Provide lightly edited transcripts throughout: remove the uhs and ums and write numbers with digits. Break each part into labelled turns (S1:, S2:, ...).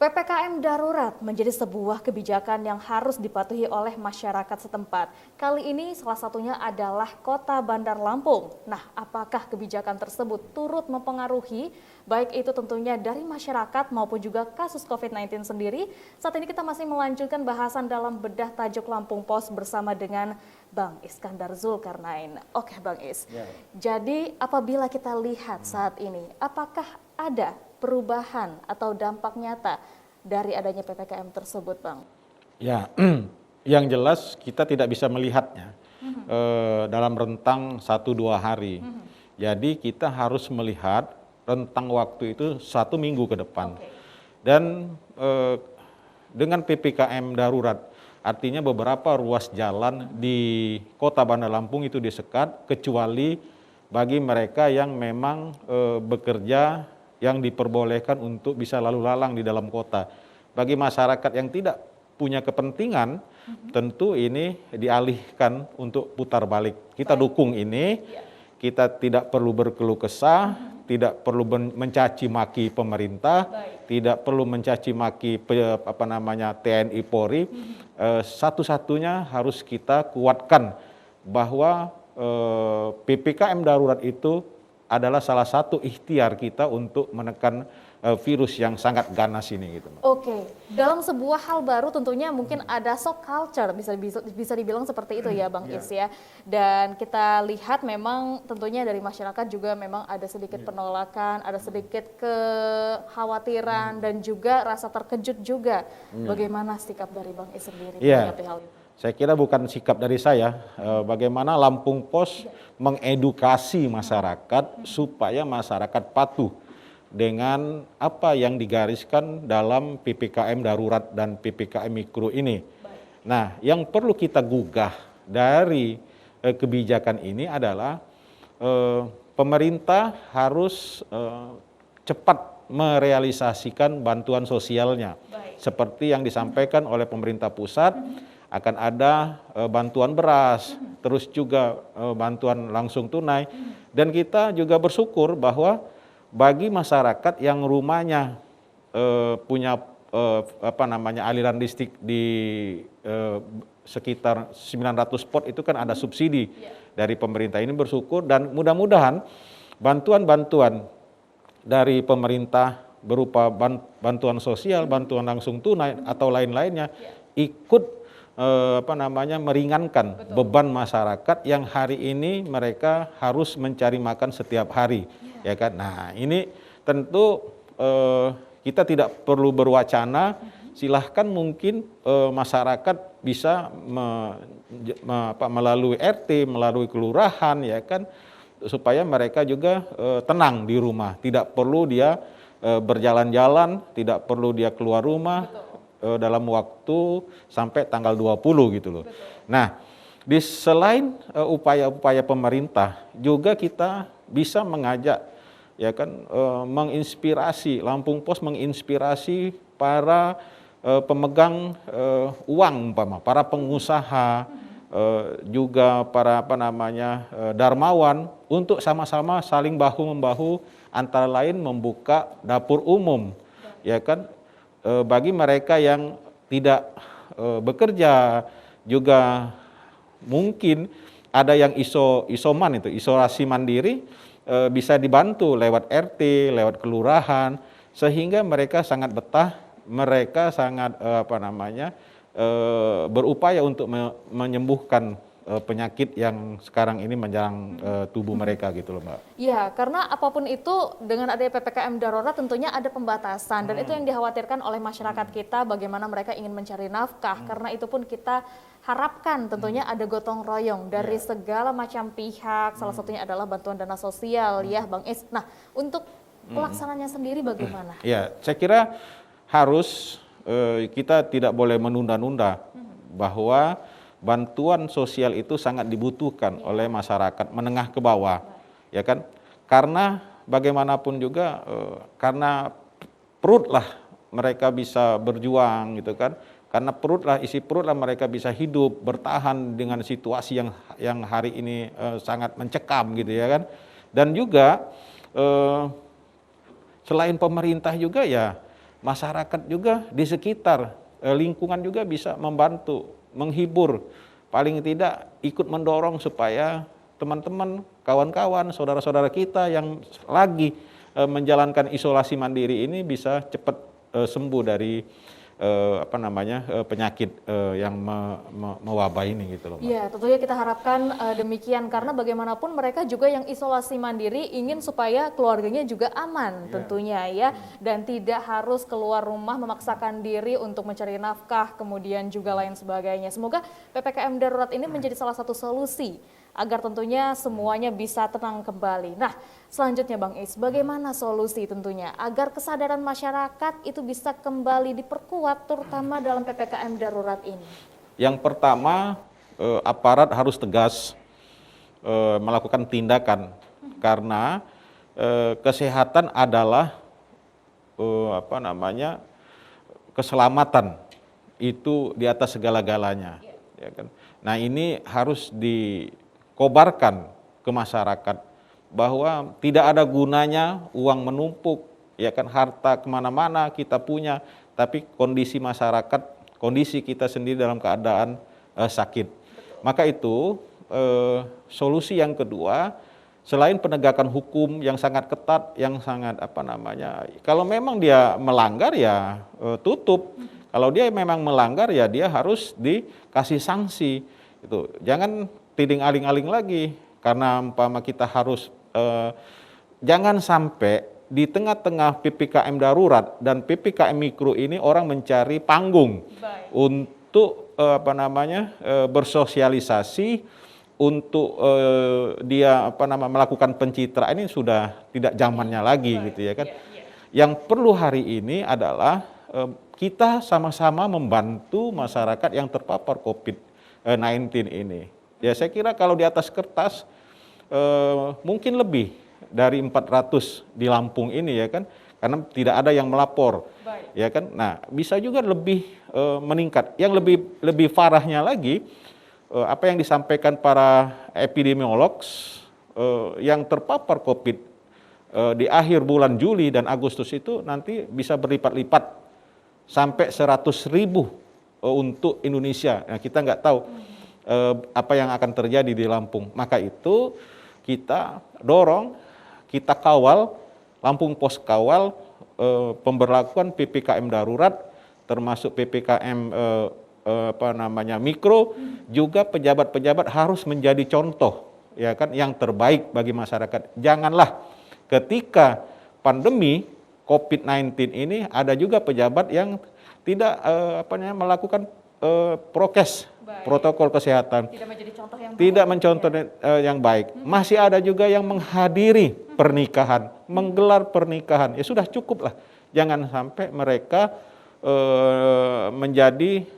S1: PPKM darurat menjadi sebuah kebijakan yang harus dipatuhi oleh masyarakat setempat. Kali ini salah satunya adalah Kota Bandar Lampung. Nah, apakah kebijakan tersebut turut mempengaruhi baik itu tentunya dari masyarakat maupun juga kasus COVID-19 sendiri? Saat ini kita masih melanjutkan bahasan dalam bedah tajuk Lampung Pos bersama dengan Bang Iskandar Zulkarnain. Oke Bang Is, jadi apabila kita lihat saat ini, apakah ada perubahan atau dampak nyata dari adanya PPKM tersebut, Bang?
S2: Ya, yang jelas kita tidak bisa melihatnya dalam rentang 1-2 hari. Jadi kita harus melihat rentang waktu itu 1 minggu ke depan. Dan dengan PPKM darurat, artinya beberapa ruas jalan di Kota Bandar Lampung itu disekat, kecuali bagi mereka yang memang bekerja yang diperbolehkan untuk bisa lalu lalang di dalam kota. Bagi masyarakat yang tidak punya kepentingan, tentu ini dialihkan untuk putar balik. Kita dukung ini, kita tidak perlu berkeluh kesah, tidak perlu mencaci maki pemerintah, tidak perlu mencaci maki TNI Polri. Satu-satunya harus kita kuatkan bahwa PPKM darurat itu adalah salah satu ikhtiar kita untuk menekan virus yang sangat ganas ini gitu.
S1: Oke, dalam sebuah hal baru tentunya mungkin ada shock culture, bisa dibilang seperti itu ya Bang Is ya. Dan kita lihat memang tentunya dari masyarakat juga memang ada sedikit penolakan, ada sedikit kekhawatiran dan juga rasa terkejut juga. Bagaimana sikap dari Bang Is sendiri menghadapi hal itu?
S2: Saya kira bukan sikap dari saya, bagaimana Lampung Pos mengedukasi masyarakat supaya masyarakat patuh dengan apa yang digariskan dalam PPKM darurat dan PPKM mikro ini. Nah, yang perlu kita gugah dari kebijakan ini adalah pemerintah harus cepat merealisasikan bantuan sosialnya. Seperti yang disampaikan oleh pemerintah pusat, akan ada bantuan beras, terus juga bantuan langsung tunai. Dan kita juga bersyukur bahwa bagi masyarakat yang rumahnya punya aliran listrik di sekitar 900 pot itu kan ada subsidi dari pemerintah. Ini bersyukur dan mudah-mudahan bantuan-bantuan dari pemerintah berupa bantuan sosial, bantuan langsung tunai atau lain-lainnya ikut meringankan beban masyarakat yang hari ini mereka harus mencari makan setiap hari, ya kan? Nah, ini tentu kita tidak perlu berwacana, silahkan mungkin masyarakat bisa melalui RT, melalui kelurahan, ya kan, supaya mereka juga tenang di rumah, tidak perlu dia berjalan-jalan, tidak perlu dia keluar rumah dalam waktu sampai tanggal 20 gitu loh. Nah, selain upaya-upaya pemerintah, juga kita bisa mengajak, ya kan, menginspirasi, Lampung Pos menginspirasi para pemegang uang, para pengusaha, juga para darmawan untuk sama-sama saling bahu-membahu, antara lain membuka dapur umum, ya kan. Bagi mereka yang tidak bekerja, juga mungkin ada yang isoman, itu isolasi mandiri, bisa dibantu lewat RT, lewat kelurahan, sehingga mereka sangat betah, mereka sangat berupaya untuk menyembuhkan penyakit yang sekarang ini menyerang tubuh mereka gitu loh Mbak.
S1: Ya, karena apapun itu dengan adanya PPKM darurat tentunya ada pembatasan dan itu yang dikhawatirkan oleh masyarakat kita, bagaimana mereka ingin mencari nafkah, karena itu pun kita harapkan tentunya ada gotong royong dari segala macam pihak, salah satunya adalah bantuan dana sosial ya Bang Is. Nah, untuk pelaksananya sendiri bagaimana?
S2: Ya, saya kira harus kita tidak boleh menunda-nunda bahwa bantuan sosial itu sangat dibutuhkan oleh masyarakat menengah ke bawah, ya kan? Karena bagaimanapun juga karena perutlah mereka bisa berjuang gitu kan. Karena isi perutlah mereka bisa hidup, bertahan dengan situasi yang hari ini sangat mencekam gitu ya kan. Dan juga selain pemerintah juga ya masyarakat juga di sekitar lingkungan juga bisa membantu, menghibur, paling tidak ikut mendorong supaya teman-teman, kawan-kawan, saudara-saudara kita yang lagi menjalankan isolasi mandiri ini bisa cepat sembuh dari penyakit yang mewabah ini gitu loh, Mbak.
S1: Iya, tentunya kita harapkan demikian karena bagaimanapun mereka juga yang isolasi mandiri ingin supaya keluarganya juga aman tentunya ya, dan tidak harus keluar rumah memaksakan diri untuk mencari nafkah kemudian juga lain sebagainya. Semoga PPKM darurat ini menjadi salah satu solusi agar tentunya semuanya bisa tenang kembali. Nah, selanjutnya Bang Is, bagaimana solusi tentunya agar kesadaran masyarakat itu bisa kembali diperkuat terutama dalam PPKM darurat ini?
S2: Yang pertama, aparat harus tegas melakukan tindakan karena kesehatan adalah keselamatan itu di atas segala-galanya, ya kan? Nah, ini harus dikobarkan ke masyarakat bahwa tidak ada gunanya uang menumpuk, ya kan, harta kemana-mana kita punya, tapi kondisi masyarakat, kondisi kita sendiri dalam keadaan sakit. Maka itu solusi yang kedua, selain penegakan hukum yang sangat ketat, yang sangat kalau memang dia melanggar ya tutup. Kalau dia memang melanggar ya dia harus dikasih sanksi. Itu jangan tiding aling-aling lagi karena umpama kita harus jangan sampai di tengah-tengah PPKM darurat dan PPKM mikro ini orang mencari panggung untuk bersosialisasi, untuk dia melakukan pencitraan. Ini sudah tidak zamannya lagi gitu ya kan. Yang perlu hari ini adalah kita sama-sama membantu masyarakat yang terpapar COVID-19 ini. Ya saya kira kalau di atas kertas mungkin lebih dari 400 di Lampung ini ya kan, karena tidak ada yang melapor, ya kan. Nah bisa juga lebih meningkat. Yang lebih parahnya lagi apa yang disampaikan para epidemiolog yang terpapar COVID di akhir bulan Juli dan Agustus itu nanti bisa berlipat-lipat sampai 100.000 untuk Indonesia. Nah, kita nggak tahu apa yang akan terjadi di Lampung. Maka itu kita dorong, kita kawal, Lampung Pos kawal pemberlakuan PPKM darurat, termasuk PPKM mikro, juga pejabat-pejabat harus menjadi contoh, ya kan, yang terbaik bagi masyarakat. Janganlah ketika pandemi COVID-19 ini ada juga pejabat yang tidak melakukan prokes, protokol kesehatan, tidak mencontoh yang baik. Masih ada juga yang menghadiri pernikahan, menggelar pernikahan. Ya sudah cukup lah, jangan sampai mereka menjadi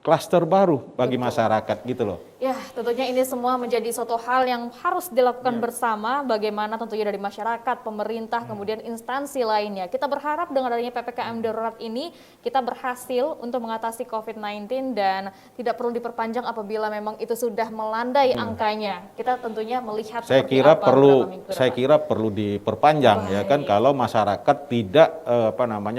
S2: klaster baru bagi masyarakat gitu loh.
S1: Ya, tentunya ini semua menjadi suatu hal yang harus dilakukan bersama, bagaimana tentunya dari masyarakat, pemerintah, kemudian instansi lainnya. Kita berharap dengan adanya PPKM darurat ini, kita berhasil untuk mengatasi COVID-19 dan tidak perlu diperpanjang apabila memang itu sudah melandai angkanya. Kita tentunya melihat
S2: saya kira perlu diperpanjang ya kan, kalau masyarakat tidak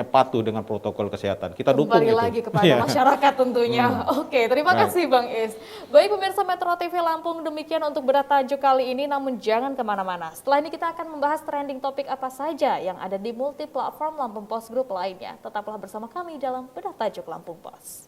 S2: patuh dengan protokol kesehatan. Kita dukung itu.
S1: Kembali lagi kepada masyarakat tentunya. Oke, terima kasih Bang Is. Baik pemirsa Metro TV Lampung, demikian untuk Bedah Tajuk kali ini, namun jangan kemana-mana. Setelah ini kita akan membahas trending topik apa saja yang ada di multi platform Lampung Post Group lainnya. Tetaplah bersama kami dalam Bedah Tajuk Lampung Post.